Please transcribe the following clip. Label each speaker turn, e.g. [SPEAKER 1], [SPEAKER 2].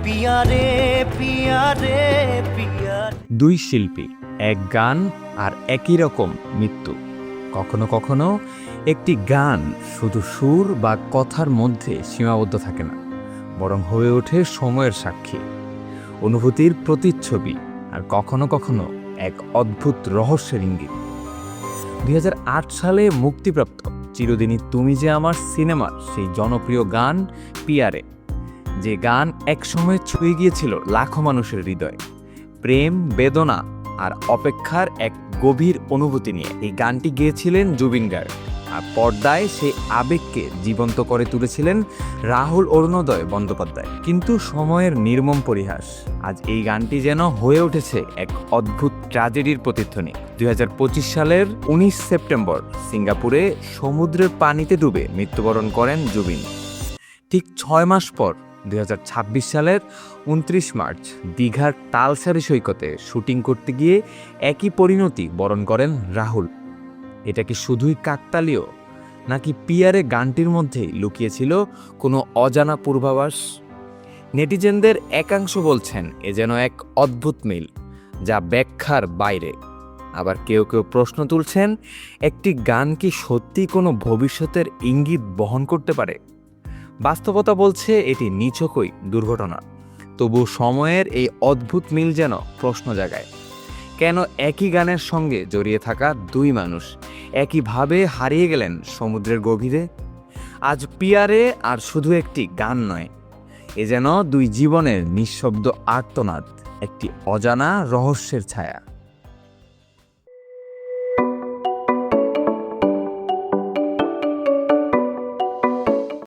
[SPEAKER 1] পিয়া রে পিয়া রে পিয়া।
[SPEAKER 2] দুই শিল্পী, এক গান আর একই রকম মৃত্যু। কখনো কখনো একটি গান শুধু সুর বা কথার মধ্যে সীমাবদ্ধ থাকে না, বরং হয়ে ওঠে সময়ের সাক্ষী, অনুভূতির প্রতিচ্ছবি, আর কখনো কখনো এক অদ্ভুত রহস্যের ইঙ্গিত। 2008 সালে মুক্তিপ্রাপ্ত চিরদিনই তুমি যে আমার সিনেমার সেই জনপ্রিয় গান পিয়া রে, যে গান একসময় ছুঁয়ে গিয়েছিল লাখো মানুষের হৃদয়। প্রেম, বেদনা আর অপেক্ষার এক গভীর অনুভূতি নিয়ে এই গানটি গেয়েছিলেন জুবিন গার্গ, আর পর্দায় সেই আবেগকে জীবন্ত করে তুলেছিলেন রাহুল অরুণোদয় বন্দ্যোপাধ্যায়। কিন্তু সময়ের নির্মম পরিহাস, আজ এই গানটি যেন হয়ে উঠেছে এক অদ্ভুত ট্র্যাজেডির প্রতিধ্বনি। 2025 সালের 19 সেপ্টেম্বর সিঙ্গাপুরে সমুদ্রের পানিতে ডুবে মৃত্যুবরণ করেন জুবিন। ঠিক 6 মাস পর 2026 সালের 29 মার্চ দীঘার তালসারি সৈকতে শুটিং করতে গিয়ে একই পরিণতি বরণ করেন রাহুল। এটা কি শুধুই কাকতালীয়, নাকি পিয়া রে গানটির মধ্যেই লুকিয়েছিল কোনো অজানা পূর্বাভাস? নেটিজেনদের একাংশ বলছেন এ যেন এক অদ্ভুত মিল, যা ব্যাখ্যার বাইরে। আবার কেউ কেউ প্রশ্ন তুলছেন, একটি গান কি সত্যি কোনো ভবিষ্যতের ইঙ্গিত বহন করতে পারে? বাস্তবতা বলছে এটি নিছকই দুর্ঘটনা। তবু সময়ের এই অদ্ভুত মিল যেন প্রশ্ন জাগায়, কেন একই গানের সঙ্গে জড়িয়ে থাকা দুই মানুষ একইভাবে হারিয়ে গেলেন সমুদ্রের গভীরে? আজ পিয়া রে আর শুধু একটি গান নয়, এ যেন দুই জীবনের নিঃশব্দ আর্তনাদ, একটি অজানা রহস্যের ছায়া।